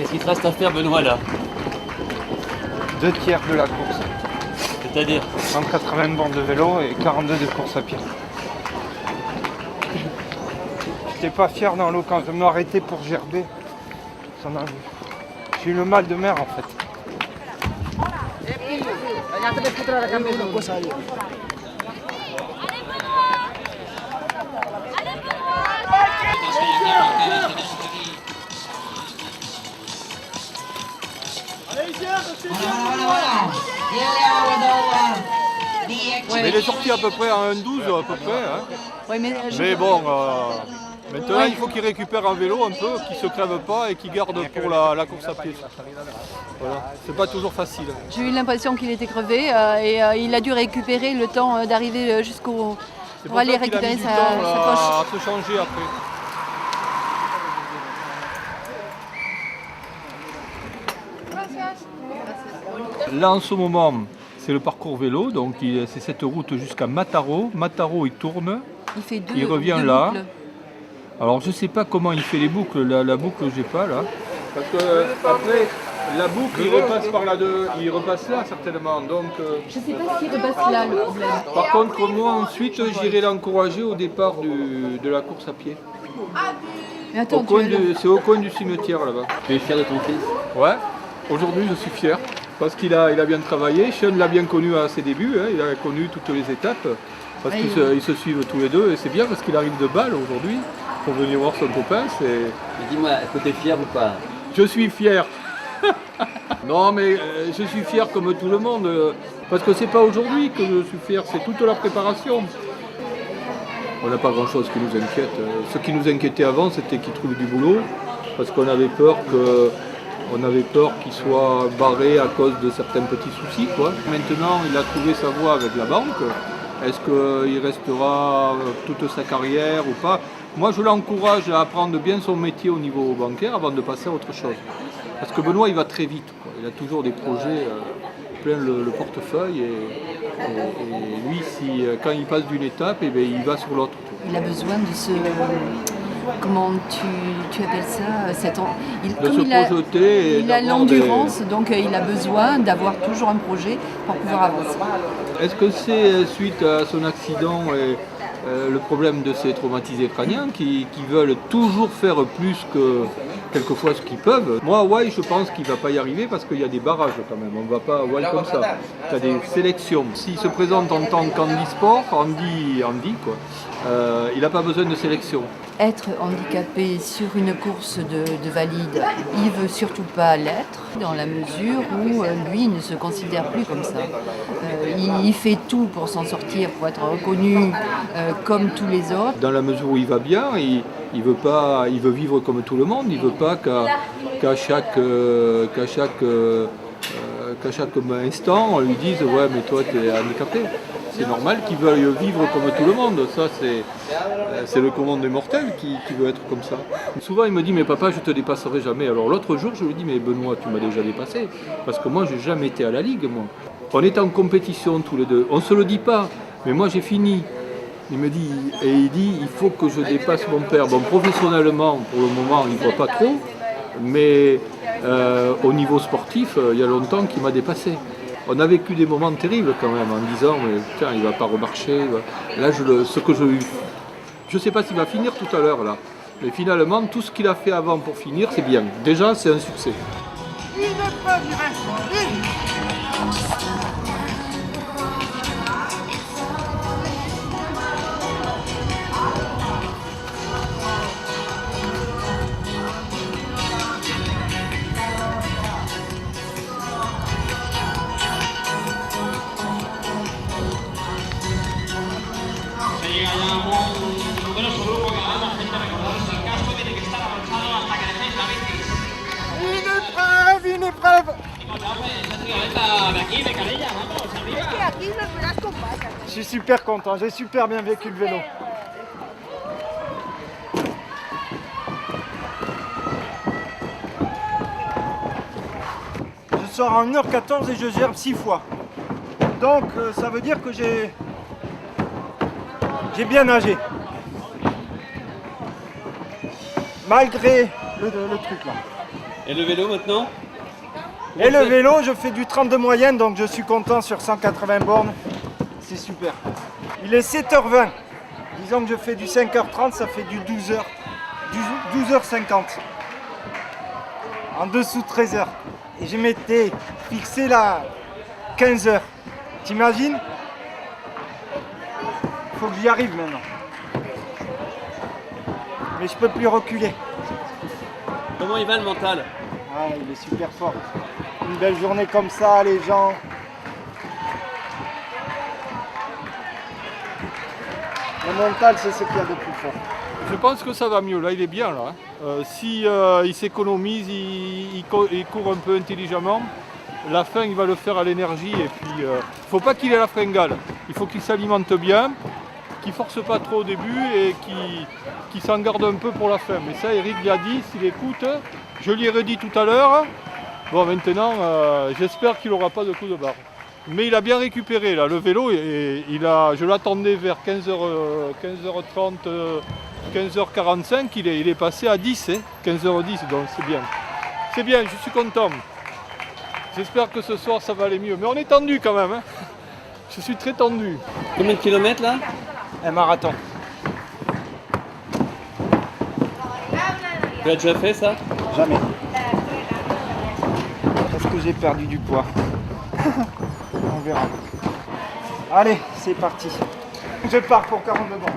Qu'est-ce qu'il te reste à faire, Benoît, là? 2 tiers de la course. C'est-à-dire? 180 bornes de vélo et 42 de course à pied. J'étais pas fier dans l'eau quand je m'arrêtais pour gerber. J'ai eu le mal de mer en fait. Mais il est sorti à peu près à 1,12 à peu près. Hein. Oui, Mais bon, maintenant il faut qu'il récupère un vélo un peu, qu'il ne se crève pas et qu'il garde pour la course à pied. Voilà. C'est pas toujours facile. j'ai eu l'impression qu'il était crevé et il a dû récupérer le temps d'arriver jusqu'au... C'est pour aller ça qu'il a récupérer mis du sa temps, là, poche. à se changer après. Là en ce moment, c'est le parcours vélo, donc c'est cette route jusqu'à Mataro. Mataro il tourne, Il fait deux, il revient deux là. boucles. Alors je ne sais pas comment il fait les boucles, la boucle j'ai pas là. Parce que après la boucle il repasse par là, il repasse là certainement. Donc, Je ne sais pas s'il repasse là, le problème. par contre moi ensuite j'irai l'encourager au départ de la course à pied. Mais attends, C'est au coin du cimetière là-bas. Tu es fier de ton fils? Ouais, aujourd'hui je suis fier parce qu'il a bien travaillé. Sean l'a bien connu à ses débuts, hein. Il a connu toutes les étapes parce qu'ils se suivent tous les deux et c'est bien parce qu'il arrive de Bâle aujourd'hui pour venir voir son copain. Dis-moi, est-ce que tu es fier ou pas? Je suis fier. Non mais je suis fier comme tout le monde parce que c'est pas aujourd'hui que je suis fier, c'est toute la préparation. On n'a pas grand-chose qui nous inquiète. Ce qui nous inquiétait avant, c'était qu'il trouve du boulot, parce qu'on avait peur qu'il soit barré à cause de certains petits soucis, quoi. Maintenant, il a trouvé sa voie avec la banque. Est-ce qu'il restera toute sa carrière ou pas? Moi, je l'encourage à apprendre bien son métier au niveau bancaire avant de passer à autre chose. Parce que Benoît, il va très vite, quoi. Il a toujours des projets plein le portefeuille et lui, quand il passe d'une étape, eh bien, il va sur l'autre. Il a besoin de se... Comment tu appelles ça projeter. Il a l'endurance, donc il a besoin d'avoir toujours un projet pour pouvoir avancer. Est-ce que c'est suite à son accident et le problème de ces traumatisés crâniens qui veulent toujours faire plus que quelquefois ce qu'ils peuvent? Moi, Hawaï, je pense qu'il ne va pas y arriver parce qu'il y a des barrages quand même. On ne va pas à Hawaï comme ça. Il y a des sélections. S'il se présente en tant qu'handisport, Andy quoi, il n'a pas besoin de sélection. Être handicapé sur une course de valide, il ne veut surtout pas l'être, dans la mesure où lui ne se considère plus comme ça. Il fait tout pour s'en sortir, pour être reconnu comme tous les autres. Dans la mesure où il va bien, il veut vivre comme tout le monde, il ne veut pas qu'à chaque instant on lui dise ouais mais toi tu es handicapé. C'est normal qu'il veuille vivre comme tout le monde, ça c'est le commande des mortels qui veut être comme ça. Souvent il me dit mais papa je te dépasserai jamais. Alors l'autre jour je lui dis mais Benoît tu m'as déjà dépassé parce que moi j'ai jamais été à la ligue moi. On est en compétition tous les deux, on se le dit pas mais moi j'ai fini. Il dit il faut que je dépasse mon père. Bon professionnellement pour le moment il ne voit pas trop mais au niveau sportif il y a longtemps qu'il m'a dépassé. On a vécu des moments terribles quand même en disant mais putain il va pas remarcher. Là je sais pas s'il va finir tout à l'heure là. Mais finalement tout ce qu'il a fait avant pour finir c'est bien. Déjà c'est un succès. Une épreuve. Je suis super content, j'ai super bien vécu le vélo. Je sors en 1h14 et je gerbe 6 fois. Donc ça veut dire que j'ai bien nagé. Malgré le truc là. Et le vélo maintenant? Et le vélo, je fais du 30 de moyenne, donc je suis content sur 180 bornes. C'est super. Il est 7h20. Disons que je fais du 5h30, ça fait du 12h. Du 12h50. En dessous de 13h. Et je m'étais fixé là 15h. T'imagines? Faut que j'y arrive maintenant. Mais je peux plus reculer. Comment il va le mental? Ah, il est super fort. Une belle journée comme ça, les gens. Le mental, c'est ce qu'il y a de plus fort. Je pense que ça va mieux, là il est bien là. Si il s'économise, il court un peu intelligemment, la fin il va le faire à l'énergie et puis il ne faut pas qu'il ait la fringale. Il faut qu'il s'alimente bien, qu'il ne force pas trop au début et qu'il s'en garde un peu pour la fin. Mais ça Eric l'a dit, s'il écoute, je lui ai redit tout à l'heure. Bon maintenant j'espère qu'il n'aura pas de coup de barre. Mais il a bien récupéré là, le vélo, et je l'attendais vers 15h30, 15h45, il est passé à 10, 15h10, donc c'est bien. C'est bien, je suis content. J'espère que ce soir ça va aller mieux. Mais on est tendu quand même, hein. Je suis très tendu. Combien de kilomètres là? Un marathon. Tu l'as déjà fait ça? Jamais. Parce que j'ai perdu du poids. On verra. Allez, c'est parti. Je pars pour 42 bornes.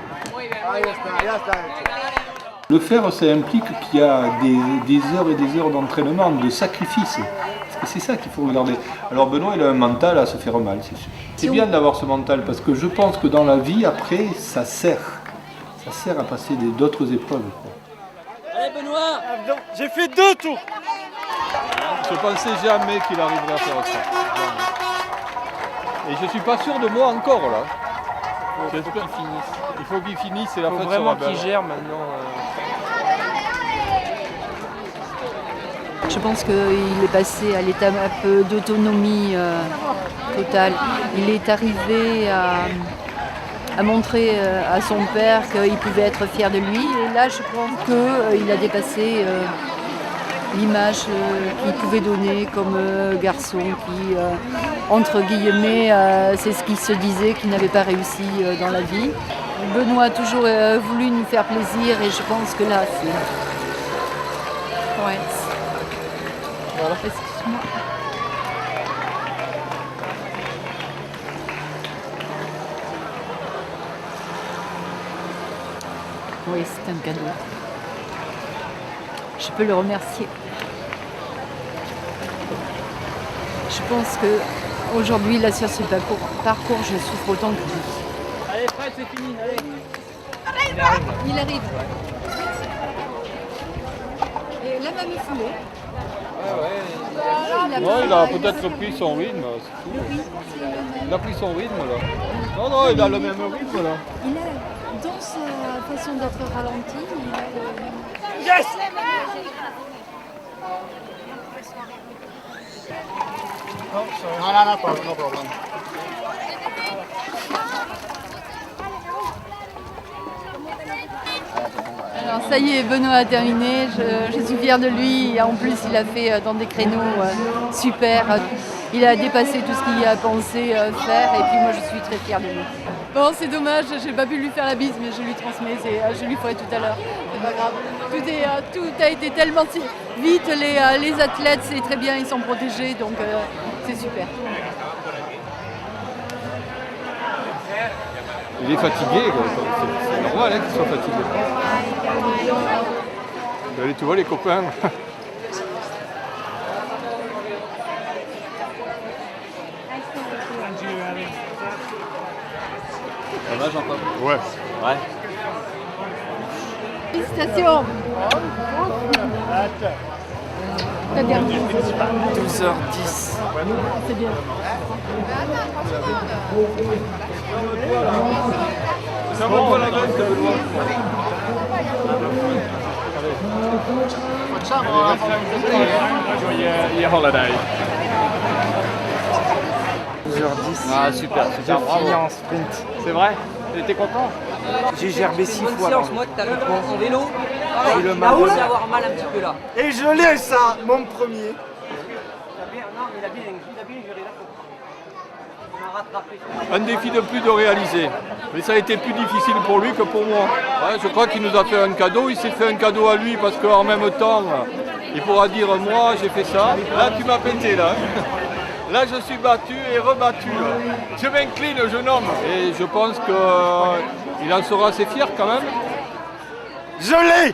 Le faire, ça implique qu'il y a des heures et des heures d'entraînement, de sacrifice. Et c'est ça qu'il faut regarder. Alors Benoît, il a un mental à se faire mal, c'est sûr. C'est bien d'avoir ce mental parce que je pense que dans la vie, après, ça sert. Ça sert à passer d'autres épreuves. Allez Benoît! J'ai fait 2 tours. Je pensais jamais qu'il arriverait à faire ça. Et je suis pas sûr de moi encore là. J'espère qu'il finisse. Il faut qu'il finisse et la fête sera Vraiment belle. qu'il gère maintenant. Je pense qu'il est passé à l'étape d'autonomie totale. Il est arrivé à montrer à son père qu'il pouvait être fier de lui. Et là, je pense qu'il a dépassé l'image qu'il pouvait donner comme garçon qui, entre guillemets, c'est ce qu'il se disait qu'il n'avait pas réussi dans la vie. Benoît a toujours voulu nous faire plaisir et je pense que là, c'est... Ouais. Voilà. Excuse-moi. Oui, c'est un cadeau. Je peux le remercier. Je pense que aujourd'hui, là, sur ce parcours, je souffre autant que lui. Allez Fred, c'est fini, allez. Il arrive. Et la mamie foulée. Il a peut-être pris son rythme, c'est tout. Il a pris son rythme là. Non, non, il a le même rythme là. Il a, dans sa façon d'être ralenti, il a le... Yes! No problem. Alors ça y est, Benoît a terminé, je suis fière de lui. En plus, il a fait dans des créneaux super. Il a dépassé tout ce qu'il a pensé faire et puis moi je suis très fière de lui. Bon, c'est dommage, j'ai pas pu lui faire la bise, mais je lui transmets, je lui ferai tout à l'heure. C'est pas grave. Tout a été tellement vite, les athlètes, c'est très bien, ils sont protégés, donc c'est super. Il est fatigué, quoi. C'est normal hein, qu'il soit fatigué. Allez, tu vois les copains. Ça va Jean-Paul? Ouais. Ouais. Félicitations. T'as bien 12h10. c'est bien. Ça va pas la bête, Benoît. 12h10. Ah super, J'ai fini en sprint. C'est vrai? Tu étais content? J'ai gerbé 6 Bonne fois. séance, dans moi tout à l'heure en vélo. J'ai le Il mal a de aussi la- avoir mal un petit peu là. Et je l'ai ça, mon premier. Un défi de plus de réaliser. Mais ça a été plus difficile pour lui que pour moi. Ouais, je crois qu'il nous a fait un cadeau. Il s'est fait un cadeau à lui parce qu'en même temps, il pourra dire moi j'ai fait ça. Là tu m'as pété là. Là je suis battu et rebattu. Je m'incline, jeune homme. Et je pense qu'il en sera assez fier quand même. Je l'ai.